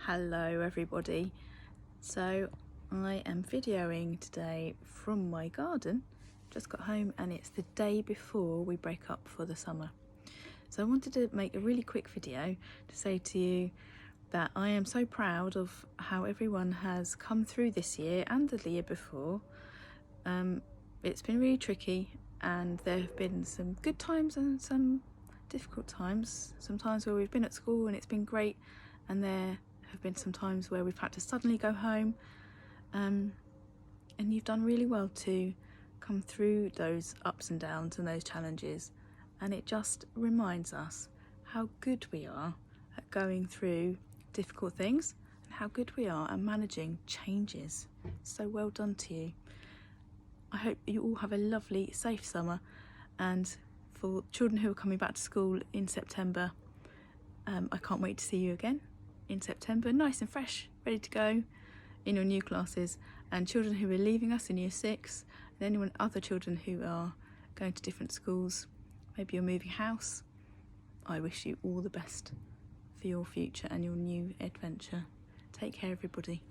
Hello everybody. So I am videoing today from my garden. Just got home and it's the day before we break up for the summer. So I wanted to make a really quick video to say to you that I am so proud of how everyone has come through this year and the year before. It's been really tricky and there have been some good times and some difficult times. Some times where we've been at school and it's been great, and there have been some times where we've had to suddenly go home, and you've done really well to come through those ups and downs and those challenges, and it just reminds us how good we are at going through difficult things and how good we are at managing changes. So well done to you. I hope you all have a lovely, safe summer, and for children who are coming back to school in September, I can't wait to see you again in September, nice and fresh, ready to go in your new classes. And children who are leaving us in year 6, and other children who are going to different schools, maybe you're moving house, I wish you all the best for your future and your new adventure. Take care everybody.